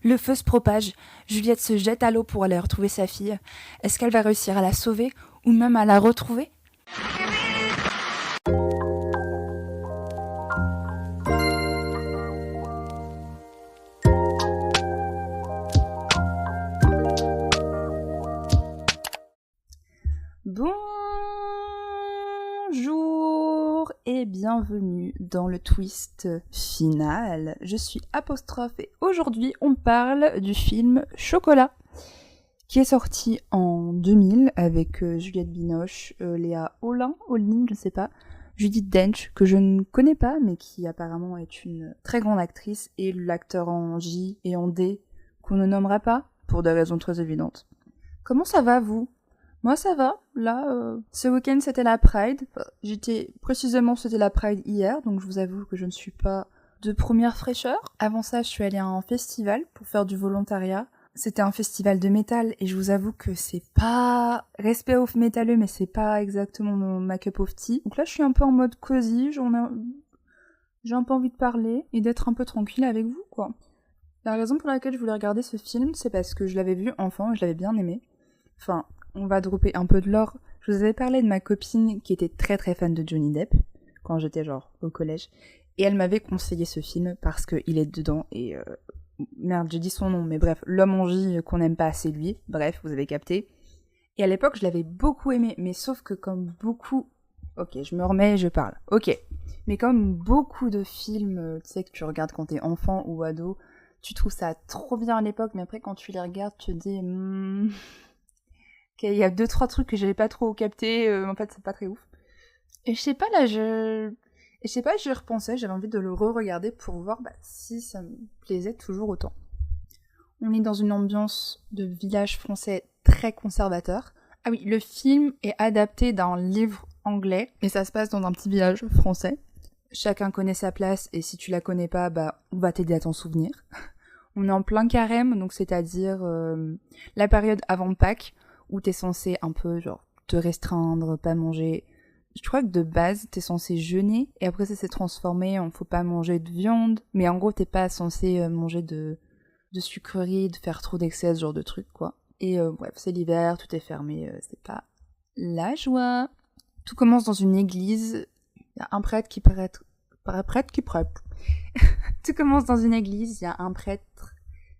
Le feu se propage. Juliette se jette à l'eau pour aller retrouver sa fille. Est-ce qu'elle va réussir à la sauver ou même à la retrouver ? Bonjour et bienvenue dans le twist final. Je suis Apostrophe et aujourd'hui on parle du film Chocolat qui est sorti en 2000 avec Juliette Binoche, Léa Olin, je sais pas, Judith Dench que je ne connais pas mais qui apparemment est une très grande actrice, et l'acteur en J et en D qu'on ne nommera pas pour des raisons très évidentes. Comment ça va vous ? Moi ça va, là, ce week-end c'était la Pride, c'était la Pride hier, donc je vous avoue que je ne suis pas de première fraîcheur. Avant ça, je suis allée à un festival pour faire du volontariat. C'était un festival de métal, et je vous avoue que c'est pas... Respect aux métalleux, mais c'est pas exactement ma cup of tea. Donc là, je suis un peu en mode cosy, j'ai un peu envie de parler, et d'être un peu tranquille avec vous, quoi. La raison pour laquelle je voulais regarder ce film, c'est parce que je l'avais vu enfant, et je l'avais bien aimé. Enfin... On va dropper un peu de lore. Je vous avais parlé de ma copine qui était très très fan de Johnny Depp, quand j'étais genre au collège. Et elle m'avait conseillé ce film parce qu'il est dedans et... Merde, j'ai dit son nom, mais bref, l'homme en J qu'on n'aime pas, c'est lui. Bref, vous avez capté. Et à l'époque, je l'avais beaucoup aimé, mais sauf que comme beaucoup... Ok, je me remets et je parle. Ok. Mais comme beaucoup de films, tu sais, que tu regardes quand t'es enfant ou ado, tu trouves ça trop bien à l'époque, mais après quand tu les regardes, tu te dis... Il y a 2-3 trucs que j'avais pas trop capté, en fait c'est pas très ouf. Et je sais pas, là j'y repensais, j'avais envie de le re-regarder pour voir si ça me plaisait toujours autant. On est dans une ambiance de village français très conservateur. Ah oui, le film est adapté d'un livre anglais, et ça se passe dans un petit village français. Chacun connaît sa place, et si tu la connais pas, on va t'aider à t'en souvenir. On est en plein carême, donc c'est-à-dire la période avant Pâques, où t'es censé un peu, genre, te restreindre, pas manger... Je crois que de base, t'es censé jeûner, et après ça s'est transformé en faut pas manger de viande, mais en gros, t'es pas censé manger de sucreries, de faire trop d'excès, ce genre de trucs, quoi. Et bref, c'est l'hiver, tout est fermé, c'est pas la joie. Tout commence dans une église, il y a un prêtre qui prête... Tout commence dans une église, il y a un prêtre...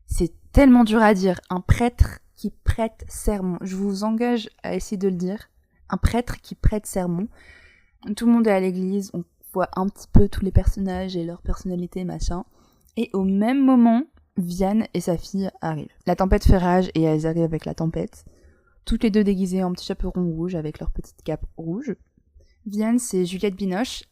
C'est tellement dur à dire, un prêtre qui prête serment. Je vous engage à essayer de le dire. Un prêtre qui prête serment. Tout le monde est à l'église, on voit un petit peu tous les personnages et leur personnalité, machin. Et au même moment, Vianne et sa fille arrivent. La tempête fait rage et elles arrivent avec la tempête. Toutes les deux déguisées en petit chaperon rouge avec leur petite cape rouge. Vianne, c'est Juliette Binoche.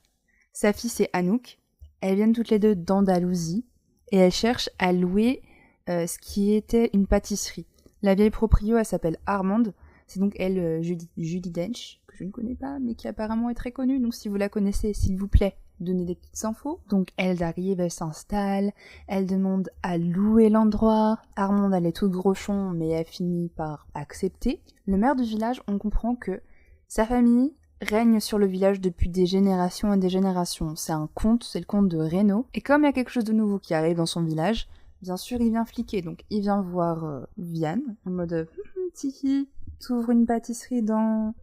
Sa fille, c'est Anouk. Elles viennent toutes les deux d'Andalousie et elles cherchent à louer ce qui était une pâtisserie. La vieille proprio, elle s'appelle Armande. C'est donc elle, Judy Dench, que je ne connais pas, mais qui apparemment est très connue. Donc si vous la connaissez, s'il vous plaît, donnez des petites infos. Donc elles arrivent, elles s'installent, elles demandent à louer l'endroit. Armande, elle est toute grochon, mais elle finit par accepter. Le maire du village, on comprend que sa famille règne sur le village depuis des générations et des générations. C'est un conte, c'est le conte de Reynaud. Et comme il y a quelque chose de nouveau qui arrive dans son village... Bien sûr, il vient fliquer, donc il vient voir Vianne, en mode « Tiki, t'ouvres une pâtisserie dans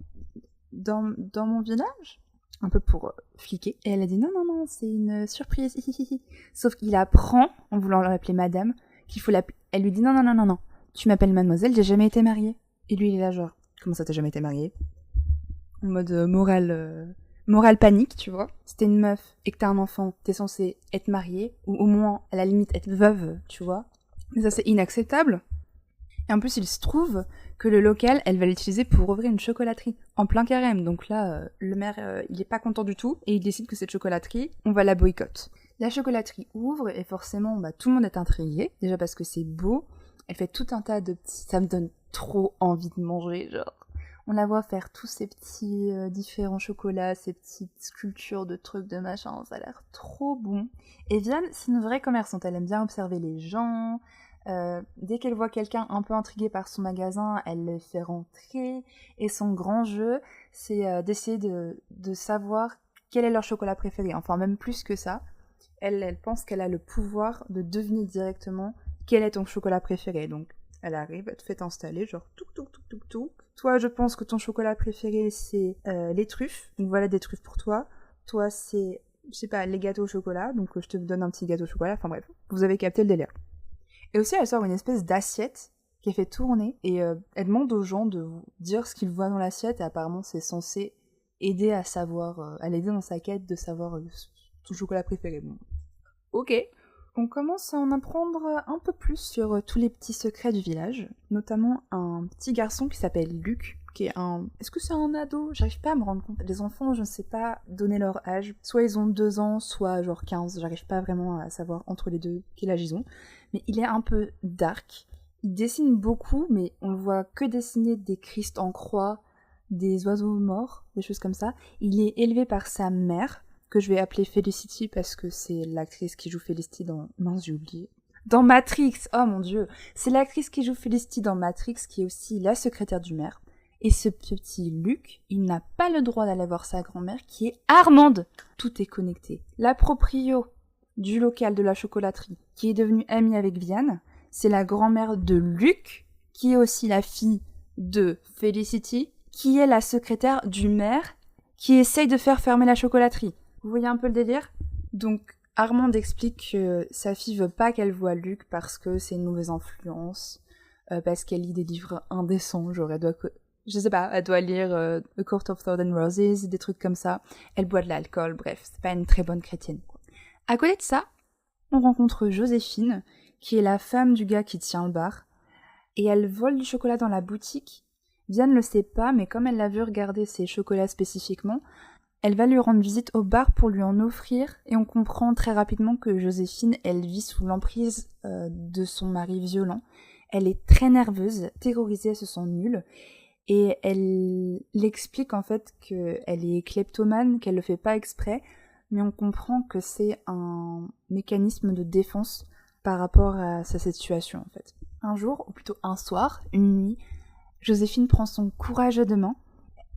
mon village ?» Un peu pour fliquer. Et elle a dit « Non, c'est une surprise, hihihi. » Sauf qu'il apprend, en voulant l'appeler madame, qu'il faut l'appeler... Elle lui dit « Non, tu m'appelles mademoiselle, j'ai jamais été mariée. » Et lui, il est là genre « Comment ça, t'as jamais été mariée ?» En mode morale panique, tu vois. Si t'es une meuf et que t'as un enfant, t'es censée être mariée, ou au moins, à la limite, être veuve, tu vois. Mais ça, c'est inacceptable. Et en plus, il se trouve que le local, elle va l'utiliser pour ouvrir une chocolaterie, en plein carême. Donc là, le maire, il est pas content du tout, et il décide que cette chocolaterie, on va la boycotter. La chocolaterie ouvre, et forcément, tout le monde est intrigué, déjà parce que c'est beau. Elle fait tout un tas de petits... Ça me donne trop envie de manger, genre... On la voit faire tous ces petits différents chocolats, ces petites sculptures de trucs, de machin, ça a l'air trop bon. Et Vianne, c'est une vraie commerçante, elle aime bien observer les gens. Dès qu'elle voit quelqu'un un peu intrigué par son magasin, elle le fait rentrer. Et son grand jeu, c'est d'essayer de savoir quel est leur chocolat préféré. Enfin, même plus que ça, elle pense qu'elle a le pouvoir de deviner directement quel est ton chocolat préféré? Donc, elle arrive, elle te fait installer, genre, touk, touk, touk, touk, touk. Toi, je pense que ton chocolat préféré, c'est les truffes. Donc, voilà des truffes pour toi. Toi, c'est, je sais pas, les gâteaux au chocolat. Donc, je te donne un petit gâteau au chocolat. Enfin, bref, vous avez capté le délire. Et aussi, elle sort une espèce d'assiette qui est fait tourner. Et elle demande aux gens de dire ce qu'ils voient dans l'assiette. Et apparemment, c'est censé aider à savoir, à l'aider dans sa quête de savoir son chocolat préféré. Bon. Ok. On commence à en apprendre un peu plus sur tous les petits secrets du village, notamment un petit garçon qui s'appelle Luc, qui est un... Est-ce que c'est un ado? J'arrive pas à me rendre compte. Les enfants, je ne sais pas donner leur âge. Soit ils ont 2 ans, soit genre 15. J'arrive pas vraiment à savoir entre les deux quel âge ils ont. Mais il est un peu dark. Il dessine beaucoup, mais on le voit que dessiner des Christ en croix, des oiseaux morts, des choses comme ça. Il est élevé par sa mère, que je vais appeler Felicity parce que c'est l'actrice qui joue Felicity dans... Mince, j'ai oublié. Dans Matrix, oh mon dieu. C'est l'actrice qui joue Felicity dans Matrix qui est aussi la secrétaire du maire. Et ce petit Luc, il n'a pas le droit d'aller voir sa grand-mère qui est Armande. Tout est connecté. La proprio du local de la chocolaterie qui est devenue amie avec Vianne, c'est la grand-mère de Luc qui est aussi la fille de Felicity qui est la secrétaire du maire qui essaye de faire fermer la chocolaterie. Vous voyez un peu le délire? Donc, Armande explique que sa fille veut pas qu'elle voie Luc parce que c'est une mauvaise influence, parce qu'elle lit des livres indécents, genre elle doit... Je sais pas, elle doit lire A Court of Thorns and Roses, des trucs comme ça. Elle boit de l'alcool, bref, c'est pas une très bonne chrétienne, quoi. À côté de ça, on rencontre Joséphine, qui est la femme du gars qui tient le bar, et elle vole du chocolat dans la boutique. Vianne le sait pas, mais comme elle l'a vu regarder ses chocolats spécifiquement, elle va lui rendre visite au bar pour lui en offrir, et on comprend très rapidement que Joséphine, elle vit sous l'emprise de son mari violent. Elle est très nerveuse, terrorisée, elle se sent nulle, et elle l'explique en fait qu'elle est kleptomane, qu'elle le fait pas exprès, mais on comprend que c'est un mécanisme de défense par rapport à sa situation en fait. Un jour, ou plutôt un soir, une nuit, Joséphine prend son courage à deux mains.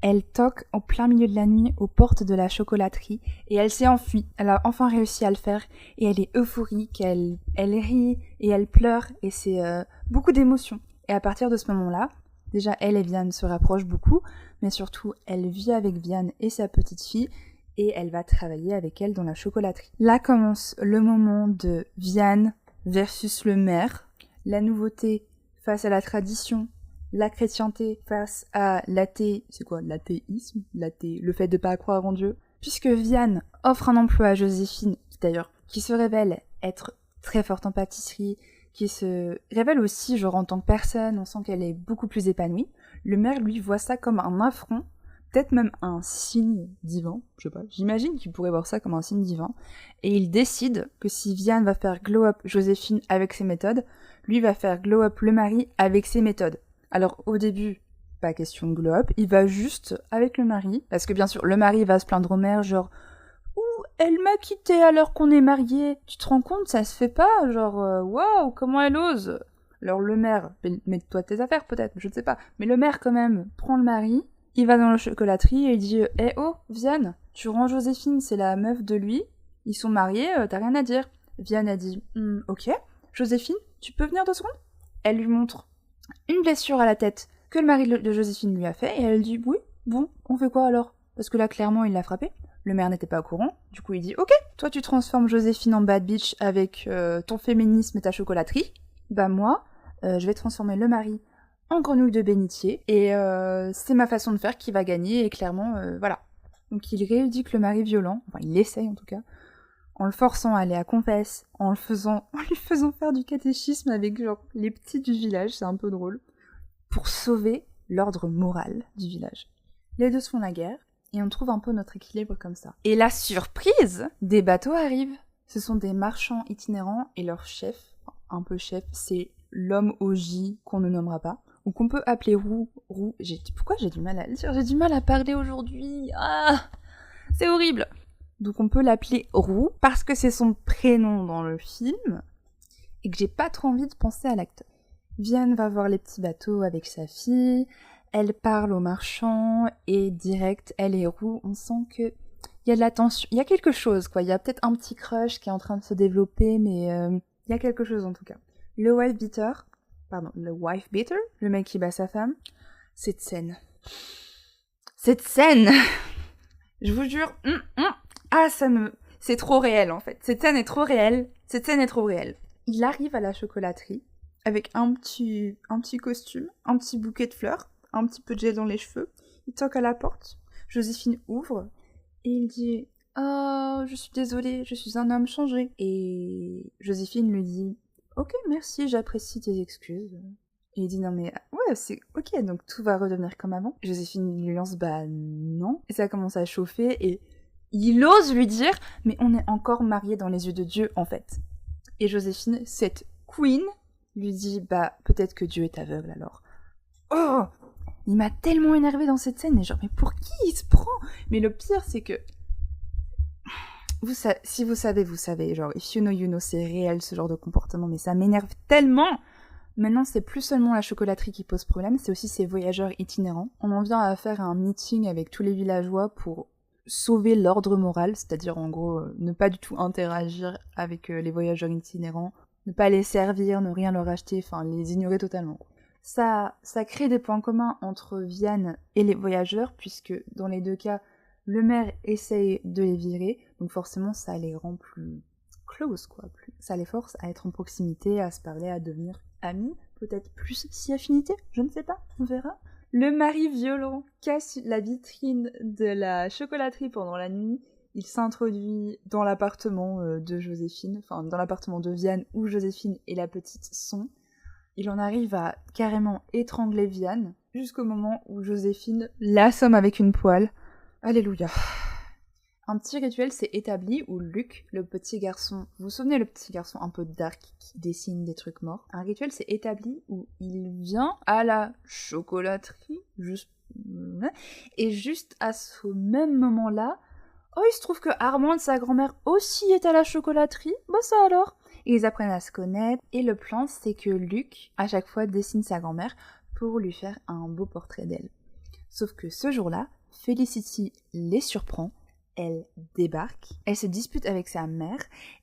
Elle toque au plein milieu de la nuit aux portes de la chocolaterie et elle s'est enfuie. Elle a enfin réussi à le faire et elle est euphorique, elle rit et elle pleure et c'est beaucoup d'émotions. Et à partir de ce moment-là, déjà elle et Vianne se rapprochent beaucoup, mais surtout elle vit avec Vianne et sa petite fille et elle va travailler avec elle dans la chocolaterie. Là commence le moment de Vianne versus le maire, la nouveauté face à la tradition, la chrétienté face à c'est quoi l'athéisme, le fait de pas croire en Dieu. Puisque Vianne offre un emploi à Joséphine, d'ailleurs, qui se révèle être très forte en pâtisserie, qui se révèle aussi, genre en tant que personne, on sent qu'elle est beaucoup plus épanouie. Le maire, lui, voit ça comme un affront, peut-être même un signe divin, je sais pas, j'imagine qu'il pourrait voir ça comme un signe divin, et il décide que si Vianne va faire glow up Joséphine avec ses méthodes, lui va faire glow up le mari avec ses méthodes. Alors au début, pas question de glow up, il va juste avec le mari, parce que bien sûr le mari va se plaindre au maire, genre « Ouh, elle m'a quitté alors qu'on est mariés, tu te rends compte, ça se fait pas, genre waouh, comment elle ose ?» Alors le maire, mets-toi tes affaires peut-être, je ne sais pas, mais le maire quand même prend le mari, il va dans la chocolaterie et il dit « Eh oh, Vianne, tu rends Joséphine, c'est la meuf de lui, ils sont mariés, t'as rien à dire. » Vianne a dit « Ok, Joséphine, tu peux venir 2 secondes ?» Elle lui montre une blessure à la tête que le mari de Joséphine lui a fait, et elle dit « Oui, bon, on fait quoi alors ?» Parce que là, clairement, il l'a frappée. Le maire n'était pas au courant, du coup il dit « Ok, toi tu transformes Joséphine en bad bitch avec ton féminisme et ta chocolaterie, bah moi, je vais transformer le mari en grenouille de bénitier, et c'est ma façon de faire qui va gagner, et clairement, voilà. » Donc il rééduque le mari violent, enfin il essaye en tout cas, en le forçant à aller à confesse, en lui faisant faire du catéchisme avec genre les petits du village, c'est un peu drôle, pour sauver l'ordre moral du village. Les deux se font la guerre, et on trouve un peu notre équilibre comme ça. Et la surprise, des bateaux arrivent. Ce sont des marchands itinérants, et leur chef, un peu chef, c'est l'homme au J qu'on ne nommera pas, ou qu'on peut appeler Roux. Pourquoi j'ai du mal à le dire? J'ai du mal à parler aujourd'hui. Ah, c'est horrible. Donc on peut l'appeler Roux parce que c'est son prénom dans le film et que j'ai pas trop envie de penser à l'acteur. Vianne va voir les petits bateaux avec sa fille, elle parle aux marchands et direct, elle et Roux, on sent que il y a de la tension, il y a quelque chose quoi, il y a peut-être un petit crush qui est en train de se développer, mais il y a quelque chose en tout cas. Le wife beater, le mec qui bat sa femme, cette scène, je vous jure, c'est trop réel en fait, cette scène est trop réelle. Il arrive à la chocolaterie avec un petit costume, un petit bouquet de fleurs, un petit peu de gel dans les cheveux, il toque à la porte, Joséphine ouvre, et il dit « Oh, je suis désolée, je suis un homme changé. » Et Joséphine lui dit « Ok, merci, j'apprécie tes excuses. » Et il dit « Non mais, ouais, c'est ok, donc tout va redevenir comme avant. » Joséphine lui lance « Bah non. » Et ça commence à chauffer, et il ose lui dire « Mais on est encore mariés dans les yeux de Dieu, en fait. » Et Joséphine, cette queen, lui dit « Bah, peut-être que Dieu est aveugle, alors. » Oh, il m'a tellement énervée dans cette scène, mais genre, mais pour qui il se prend? Mais le pire, c'est que si vous savez, vous savez. Genre, if you know, you know, c'est réel ce genre de comportement, mais ça m'énerve tellement. Maintenant, c'est plus seulement la chocolaterie qui pose problème, c'est aussi ces voyageurs itinérants. On en vient à faire un meeting avec tous les villageois pour sauver l'ordre moral, c'est-à-dire en gros ne pas du tout interagir avec les voyageurs itinérants, ne pas les servir, ne rien leur acheter, enfin les ignorer totalement. Ça crée des points communs entre Vianne et les voyageurs, puisque dans les deux cas, le maire essaye de les virer, donc forcément ça les rend plus close, quoi. Ça les force à être en proximité, à se parler, à devenir amis, peut-être plus si affinité, je ne sais pas, on verra. Le mari violent casse la vitrine de la chocolaterie pendant la nuit, il s'introduit dans l'appartement de Joséphine, enfin dans l'appartement de Vianne où Joséphine et la petite sont. Il en arrive à carrément étrangler Vianne, jusqu'au moment où Joséphine l'assomme avec une poêle. Alléluia. Un petit rituel s'est établi où Luc, le petit garçon, vous vous souvenez le petit garçon un peu dark qui dessine des trucs morts, un rituel s'est établi où il vient à la chocolaterie, et juste à ce même moment-là, oh il se trouve que Armande, sa grand-mère, aussi est à la chocolaterie, bah ça alors. Et ils apprennent à se connaître, et le plan c'est que Luc, à chaque fois, dessine sa grand-mère pour lui faire un beau portrait d'elle. Sauf que ce jour-là, Felicity les surprend, elle débarque, elle se dispute avec sa mère,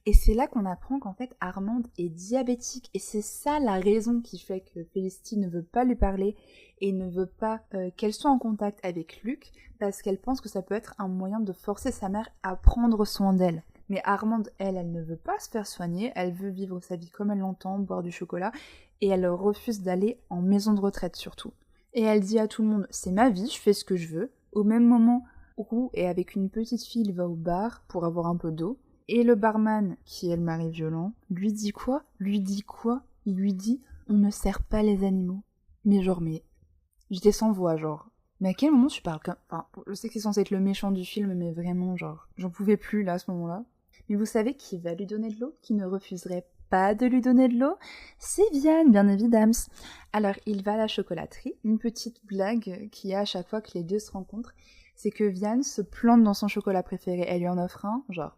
et c'est là qu'on apprend qu'en fait Armande est diabétique, et c'est ça la raison qui fait que Felicity ne veut pas lui parler et ne veut pas qu'elle soit en contact avec Luc, parce qu'elle pense que ça peut être un moyen de forcer sa mère à prendre soin d'elle. Mais Armande, elle ne veut pas se faire soigner, elle veut vivre sa vie comme elle l'entend, boire du chocolat, et elle refuse d'aller en maison de retraite surtout. Et elle dit à tout le monde, c'est ma vie, je fais ce que je veux. Au même moment, Roux et avec une petite fille, il va au bar pour avoir un peu d'eau. Et le barman, qui est le mari violent, lui dit quoi? Il lui dit, on ne sert pas les animaux. Mais genre, mais j'étais sans voix, genre. Mais à quel moment tu parles comme... Enfin, je sais que c'est censé être le méchant du film, mais vraiment, genre, j'en pouvais plus là à ce moment-là. Mais vous savez qui va lui donner de l'eau? Qui ne refuserait pas de lui donner de l'eau? C'est Vianne, bien évidemment. Alors, il va à la chocolaterie. Une petite blague qu'il y a à chaque fois que les deux se rencontrent, c'est que Vianne se plante dans son chocolat préféré. Elle lui en offre un, genre,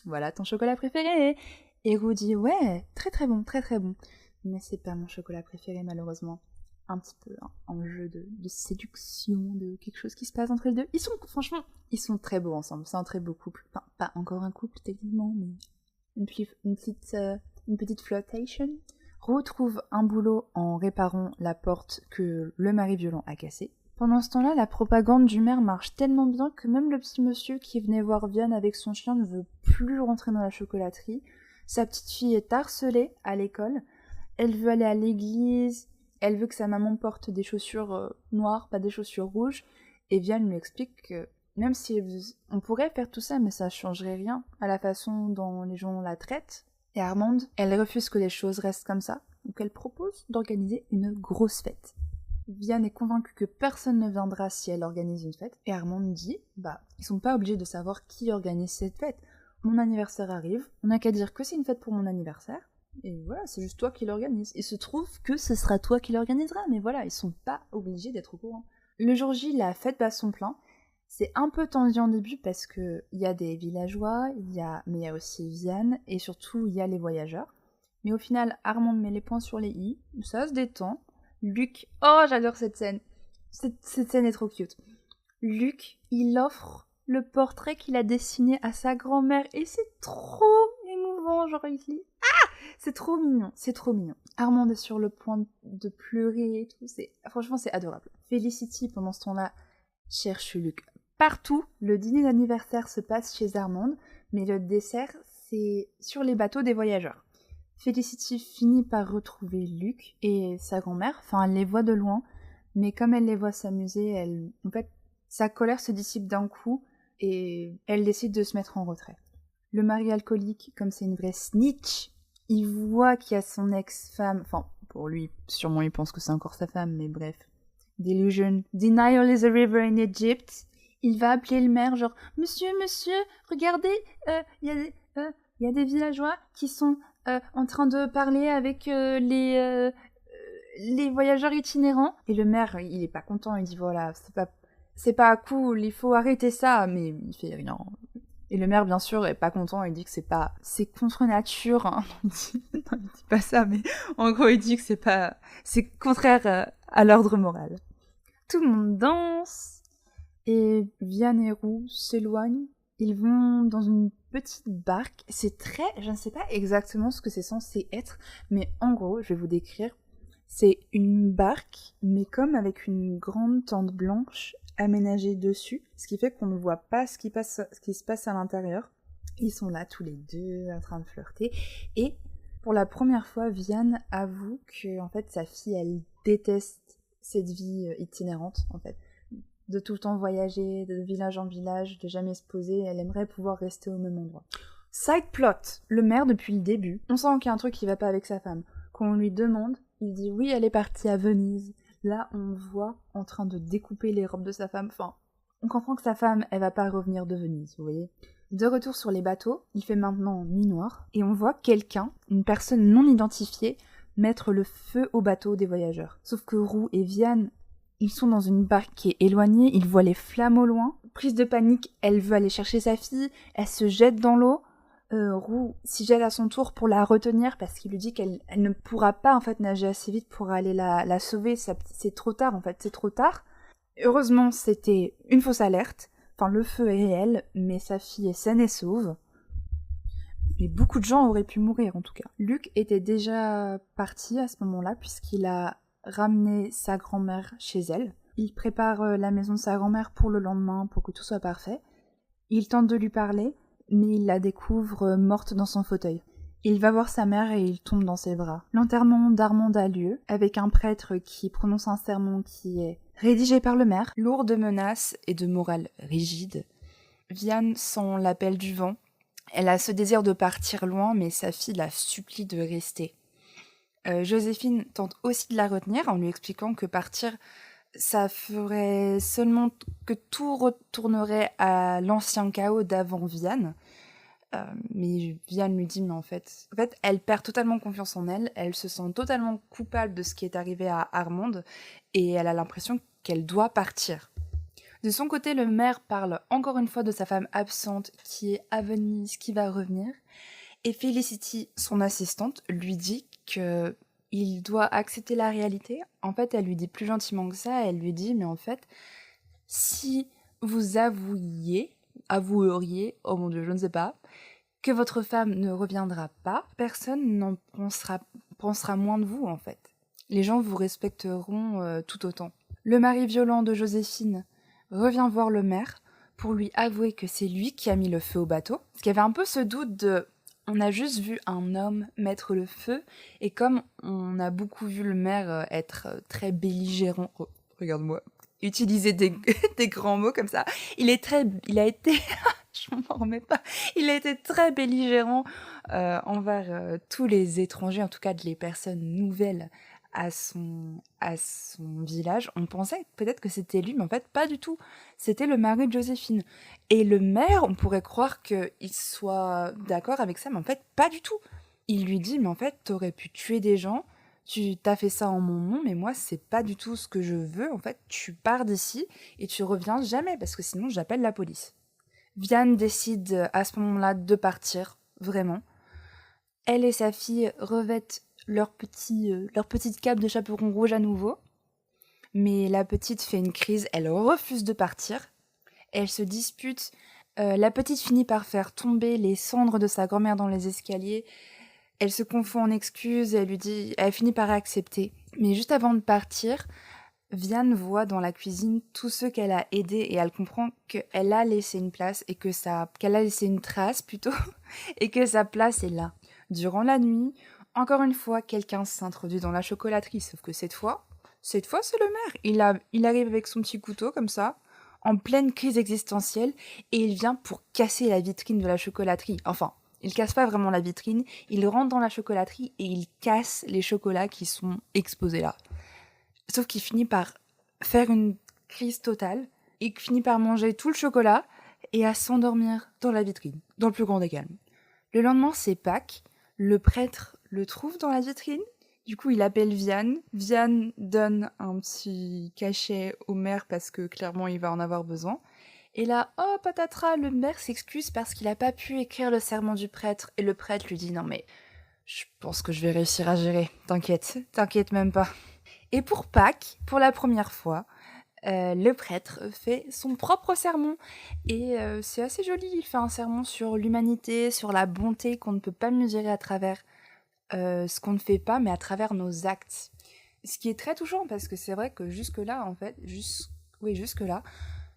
voilà ton chocolat préféré. Et Roux dit, ouais, très très bon, très très bon. Mais c'est pas mon chocolat préféré, malheureusement. Un petit peu un jeu de séduction, de quelque chose qui se passe entre les deux. Franchement, ils sont très beaux ensemble. C'est un très beau couple. Enfin, pas encore un couple techniquement, mais une petite flirtation. Roux trouve un boulot en réparant la porte que le mari violent a cassée. Pendant ce temps-là, la propagande du maire marche tellement bien que même le petit monsieur qui venait voir Vianne avec son chien ne veut plus rentrer dans la chocolaterie. Sa petite fille est harcelée à l'école. Elle veut aller à l'église. Elle veut que sa maman porte des chaussures noires, pas des chaussures rouges. Et Vianne lui explique que même si on pourrait faire tout ça, mais ça changerait rien à la façon dont les gens la traitent. Et Armande, elle refuse que les choses restent comme ça. Donc elle propose d'organiser une grosse fête. Vianne est convaincue que personne ne viendra si elle organise une fête. Et Armande dit, ils sont pas obligés de savoir qui organise cette fête. Mon anniversaire arrive, on n'a qu'à dire que c'est une fête pour mon anniversaire. Et voilà, c'est juste toi qui l'organise. Il se trouve que ce sera toi qui l'organiseras, mais voilà, ils sont pas obligés d'être au courant. Le jour J, la fête bat son plein. C'est un peu tendu en début parce que il y a des villageois, mais il y a aussi Vianne, et surtout il y a les voyageurs. Mais au final, Armande met les points sur les i, ça se détend. Luc, oh j'adore cette scène. Cette scène est trop cute. Luc, il offre le portrait qu'il a dessiné à sa grand-mère, et c'est trop émouvant, genre il dit C'est trop mignon, c'est trop mignon. Armand est sur le point de pleurer et tout, franchement c'est adorable. Felicity pendant ce temps-là cherche Luc partout. Le dîner d'anniversaire se passe chez Armande, mais le dessert c'est sur les bateaux des voyageurs. Felicity finit par retrouver Luc et sa grand-mère, enfin elle les voit de loin, mais comme elle les voit s'amuser, en fait sa colère se dissipe d'un coup et elle décide de se mettre en retrait. Le mari alcoolique, comme c'est une vraie snitch, il voit qu'il y a son ex-femme, enfin, pour lui, sûrement il pense que c'est encore sa femme, mais bref. Delusion. Denial is a river in Egypt. Il va appeler le maire, genre, monsieur, regardez, il y a des villageois qui sont en train de parler avec les voyageurs itinérants. Et le maire, il est pas content, il dit, voilà, c'est pas cool, il faut arrêter ça, mais il fait rien. Et le maire, bien sûr, est pas content, il dit que c'est contre nature, hein. Non, il dit pas ça, mais en gros, il dit que c'est contraire à l'ordre moral. Tout le monde danse, et Vianne et Roux s'éloignent. Ils vont dans une petite barque. Je ne sais pas exactement ce que c'est censé être, mais en gros, je vais vous décrire. C'est une barque, mais comme avec une grande tente blanche aménagée dessus, ce qui fait qu'on ne voit pas ce qui se passe à l'intérieur. Ils sont là tous les deux en train de flirter, et pour la première fois, Vianne avoue que en fait sa fille, elle déteste cette vie itinérante, en fait, de tout le temps voyager, de village en village, de jamais se poser. Elle aimerait pouvoir rester au même endroit. Side plot, le maire depuis le début, on sent qu'il y a un truc qui va pas avec sa femme. Quand on lui demande, il dit oui, elle est partie à Venise. Là, on voit en train de découper les robes de sa femme. Enfin, on comprend que sa femme, elle va pas revenir de Venise, vous voyez. De retour sur les bateaux, il fait maintenant nuit noire, et on voit quelqu'un, une personne non identifiée, mettre le feu au bateau des voyageurs. Sauf que Roux et Vianne, ils sont dans une barque qui est éloignée, ils voient les flammes au loin. Prise de panique, elle veut aller chercher sa fille, elle se jette dans l'eau. Roux s'y jette à son tour pour la retenir parce qu'il lui dit qu'elle ne pourra pas en fait nager assez vite pour aller la sauver. C'est trop tard en fait, c'est trop tard. Heureusement, c'était une fausse alerte. Enfin, le feu est réel, mais sa fille est saine et sauve. Mais beaucoup de gens auraient pu mourir en tout cas. Luc était déjà parti à ce moment-là puisqu'il a ramené sa grand-mère chez elle. Il prépare la maison de sa grand-mère pour le lendemain pour que tout soit parfait. Il tente de lui parler, mais il la découvre morte dans son fauteuil. Il va voir sa mère et il tombe dans ses bras. L'enterrement d'Armande a lieu, avec un prêtre qui prononce un sermon qui est rédigé par le maire, lourd de menaces et de morale rigide. Vianne sent l'appel du vent. Elle a ce désir de partir loin, mais sa fille la supplie de rester. Joséphine tente aussi de la retenir en lui expliquant que partir, ça ferait seulement que tout retournerait à l'ancien chaos d'avant Vianne. Mais Vianne lui dit, mais en fait, elle perd totalement confiance en elle, elle se sent totalement coupable de ce qui est arrivé à Armande, et elle a l'impression qu'elle doit partir. De son côté, le maire parle encore une fois de sa femme absente qui est à Venise, qui va revenir, et Felicity, son assistante, lui dit qu'il doit accepter la réalité. En fait, elle lui dit plus gentiment que ça, elle lui dit, mais en fait, si vous avoueriez, oh mon Dieu, je ne sais pas, que votre femme ne reviendra pas, personne n'en pensera moins de vous, en fait. Les gens vous respecteront tout autant. Le mari violent de Joséphine revient voir le maire pour lui avouer que c'est lui qui a mis le feu au bateau. Parce qu'il y avait un peu ce doute de... On a juste vu un homme mettre le feu, et comme on a beaucoup vu le maire être très belligérant... Oh, regarde-moi, utiliser des grands mots comme ça. Il a été... je m'en remets pas. Il a été très belligérant envers tous les étrangers, en tout cas les personnes nouvelles à son village. On pensait peut-être que c'était lui, mais en fait pas du tout. C'était le mari de Joséphine. Et le maire, on pourrait croire qu'il soit d'accord avec ça, mais en fait pas du tout. Il lui dit, mais en fait t'aurais pu tuer des gens, tu t'as fait ça en mon nom, mais moi c'est pas du tout ce que je veux. En fait tu pars d'ici et tu reviens jamais, parce que sinon j'appelle la police. Vianne décide à ce moment-là de partir, vraiment. Elle et sa fille revêtent leur petite cape de chaperon rouge à nouveau. Mais la petite fait une crise, elle refuse de partir. Elle se dispute. La petite finit par faire tomber les cendres de sa grand-mère dans les escaliers. Elle se confond en excuses et elle finit par accepter. Mais juste avant de partir, Vianne voit dans la cuisine tous ceux qu'elle a aidés et elle comprend qu'elle a laissé une place et qu'elle a laissé une trace plutôt et que sa place est là. Durant la nuit, encore une fois, quelqu'un s'introduit dans la chocolaterie, sauf que cette fois c'est le maire. Il arrive avec son petit couteau comme ça, en pleine crise existentielle, et il vient pour casser la vitrine de la chocolaterie. Enfin, il casse pas vraiment la vitrine, il rentre dans la chocolaterie et il casse les chocolats qui sont exposés là. Sauf qu'il finit par faire une crise totale, il finit par manger tout le chocolat et à s'endormir dans la vitrine, dans le plus grand des calmes. Le lendemain, c'est Pâques, le prêtre le trouve dans la vitrine, du coup il appelle Vianne, Vianne donne un petit cachet au maire parce que clairement il va en avoir besoin, et là, oh patatras, le maire s'excuse parce qu'il n'a pas pu écrire le serment du prêtre, et le prêtre lui dit non mais je pense que je vais réussir à gérer, t'inquiète même pas. Et pour Pâques, pour la première fois, le prêtre fait son propre sermon. Et c'est assez joli, il fait un sermon sur l'humanité, sur la bonté qu'on ne peut pas mesurer à travers ce qu'on ne fait pas, mais à travers nos actes. Ce qui est très touchant, parce que c'est vrai que jusque-là, en fait, jusque-là,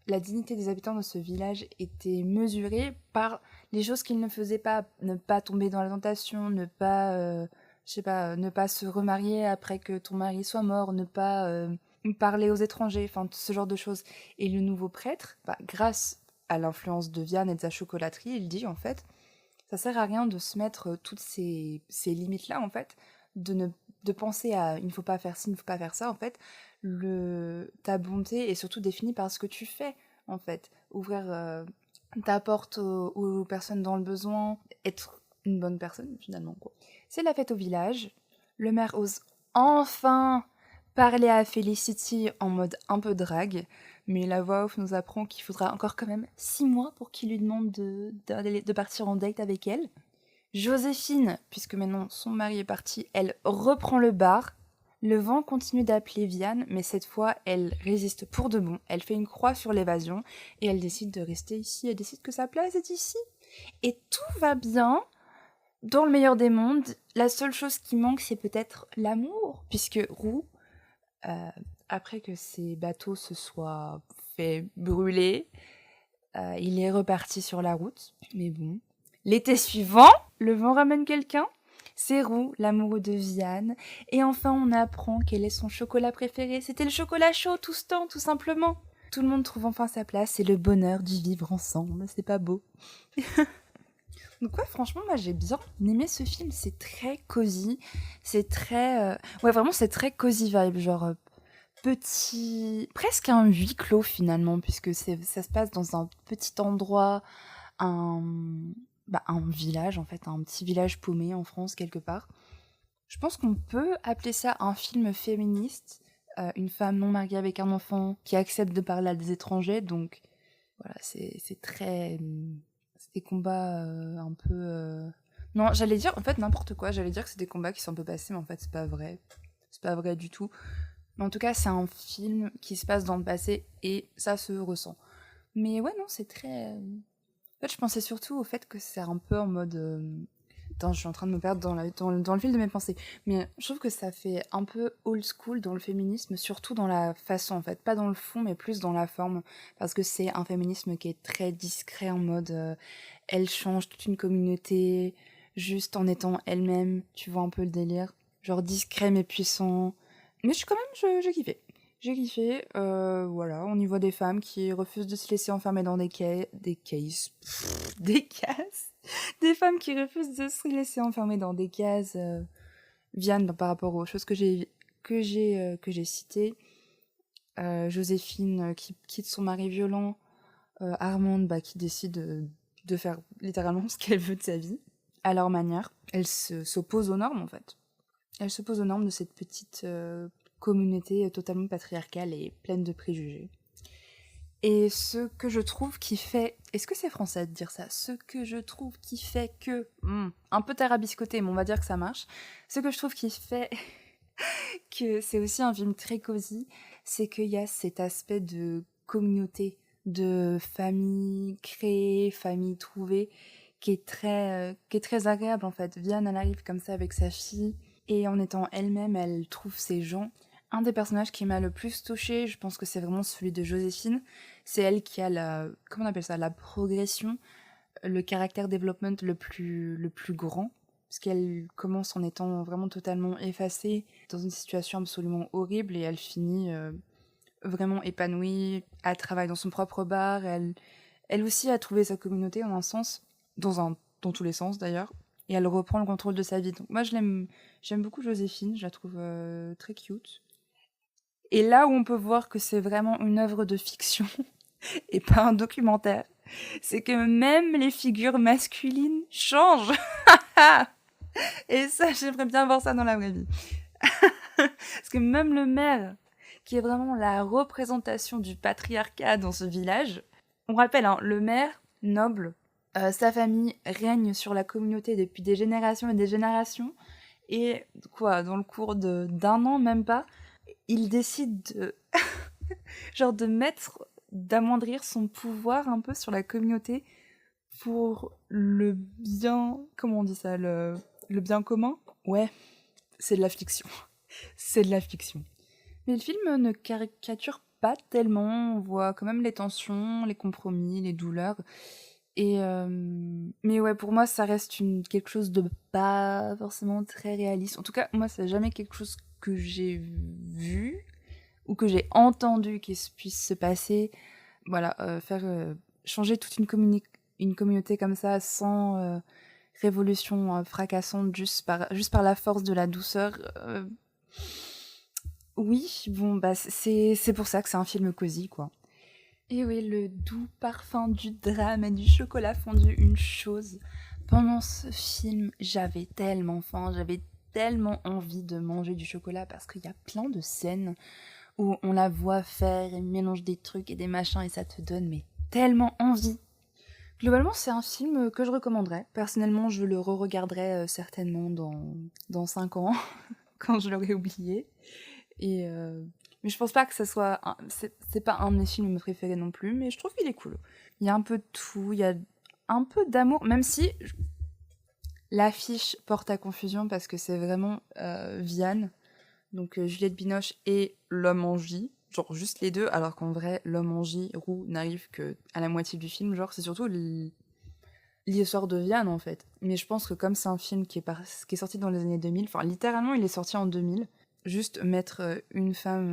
la dignité des habitants de ce village était mesurée par les choses qu'ils ne faisaient pas. Ne pas tomber dans la tentation, ne pas, je sais pas, ne pas se remarier après que ton mari soit mort, ne pas parler aux étrangers, enfin ce genre de choses. Et le nouveau prêtre, grâce à l'influence de Vianne et de sa chocolaterie, il dit en fait, ça sert à rien de se mettre toutes ces limites-là en fait, de penser à il ne faut pas faire ci, il ne faut pas faire ça en fait. Ta bonté est surtout définie par ce que tu fais en fait. Ouvrir ta porte aux personnes dans le besoin, être une bonne personne finalement quoi. C'est la fête au village. Le maire ose enfin parler à Felicity en mode un peu drague, mais la voix off nous apprend qu'il faudra encore quand même 6 mois pour qu'il lui demande de partir en date avec elle. Joséphine, puisque maintenant son mari est parti, elle reprend le bar. Le vent continue d'appeler Vianne, mais cette fois, elle résiste pour de bon. Elle fait une croix sur l'évasion et elle décide de rester ici. Elle décide que sa place est ici. Et tout va bien. Dans le meilleur des mondes, la seule chose qui manque, c'est peut-être l'amour, puisque Roux, euh, après que ses bateaux se soient fait brûler, il est reparti sur la route. Mais bon. L'été suivant, le vent ramène quelqu'un. C'est Roux, l'amoureux de Vianne. Et enfin, on apprend quel est son chocolat préféré. C'était le chocolat chaud tout ce temps, tout simplement. Tout le monde trouve enfin sa place et le bonheur du vivre ensemble. C'est pas beau. Donc ouais, franchement, moi j'ai bien aimé ce film. C'est très cosy. C'est très... Ouais, vraiment, c'est très cosy vibe. Genre, petit... Presque un huis clos finalement, puisque ça se passe dans un petit endroit, un... un village en fait, un petit village paumé en France quelque part. Je pense qu'on peut appeler ça un film féministe, une femme non mariée avec un enfant qui accepte de parler à des étrangers, donc voilà, c'est très... c'est des combats un peu... Non, j'allais dire en fait n'importe quoi, j'allais dire que c'est des combats qui sont un peu passés, mais en fait c'est pas vrai. C'est pas vrai du tout. Mais en tout cas, c'est un film qui se passe dans le passé et ça se ressent. Mais ouais, non, c'est très... En fait, je pensais surtout au fait que c'est un peu en mode... Attends, je suis en train de me perdre dans le fil de mes pensées. Mais je trouve que ça fait un peu old school dans le féminisme, surtout dans la façon, en fait. Pas dans le fond, mais plus dans la forme. Parce que c'est un féminisme qui est très discret, en mode... elle change toute une communauté, juste en étant elle-même. Tu vois un peu le délire. Genre discret mais puissant. Mais j'ai kiffé. J'ai kiffé, voilà, on y voit des femmes qui refusent de se laisser enfermer dans des cases, des cases, des femmes qui refusent de se laisser enfermer dans des cases, Vianne par rapport aux choses que j'ai citées, Joséphine qui quitte son mari violent, Armande qui décide de faire littéralement ce qu'elle veut de sa vie, à leur manière. Elle s'oppose aux normes en fait. Elle s'oppose aux normes de cette petite communauté totalement patriarcale et pleine de préjugés. Et ce que je trouve qui fait... Est-ce que c'est français de dire ça? Ce que je trouve qui fait que... un peu tarabiscoté, mais on va dire que ça marche. Ce que je trouve qui fait que c'est aussi un film très cosy, c'est qu'il y a cet aspect de communauté, de famille créée, famille trouvée, qui est très agréable en fait. Vianne, elle arrive comme ça avec sa fille, et en étant elle-même, elle trouve ses gens. Un des personnages qui m'a le plus touchée, je pense que c'est vraiment celui de Joséphine. C'est elle qui a comment on appelle ça, la progression, le caractère development le plus grand. Parce qu'elle commence en étant vraiment totalement effacée, dans une situation absolument horrible, et elle finit vraiment épanouie. Elle travaille dans son propre bar, elle aussi a trouvé sa communauté en un sens, dans tous les sens d'ailleurs, et elle reprend le contrôle de sa vie. Donc moi j'aime beaucoup Joséphine, je la trouve très cute. Et là où on peut voir que c'est vraiment une œuvre de fiction et pas un documentaire, c'est que même les figures masculines changent. Et ça, j'aimerais bien voir ça dans la vraie vie. Parce que même le maire, qui est vraiment la représentation du patriarcat dans ce village, on rappelle, hein, le maire, noble, sa famille règne sur la communauté depuis des générations et des générations, et quoi, dans le cours d'un an, même pas, il décide de, genre d'amoindrir son pouvoir un peu sur la communauté pour le bien, comment on dit ça, le bien commun. Ouais, c'est de la fiction. C'est de la fiction. Mais le film ne caricature pas tellement, on voit quand même les tensions, les compromis, les douleurs. Mais ouais, pour moi, ça reste quelque chose de pas forcément très réaliste. En tout cas, moi, c'est jamais quelque chose que j'ai vu ou que j'ai entendu qu'il puisse se passer. Voilà, faire changer toute une communauté comme ça sans révolution fracassante juste par la force de la douceur. Oui, bon, bah c'est pour ça que c'est un film cosy, quoi. Et oui, le doux parfum du drame et du chocolat fondu, une chose. Pendant ce film, j'avais tellement faim, j'avais tellement envie de manger du chocolat parce qu'il y a plein de scènes où on la voit faire et mélange des trucs et des machins et ça te donne mais tellement envie. Globalement, c'est un film que je recommanderais. Personnellement, je le re-regarderai certainement dans 5 ans, quand je l'aurai oublié. Mais je pense pas que c'est pas un de mes films préférés non plus, mais je trouve qu'il est cool. Il y a un peu de tout, il y a un peu d'amour, même si l'affiche porte à confusion parce que c'est vraiment Vianne, donc Juliette Binoche et l'homme en J, genre juste les deux, alors qu'en vrai, l'homme en J, Roux, n'arrive que à la moitié du film, genre c'est surtout l'histoire de Vianne en fait. Mais je pense que comme c'est un film qui est sorti dans les années 2000, enfin littéralement il est sorti en 2000, juste mettre une femme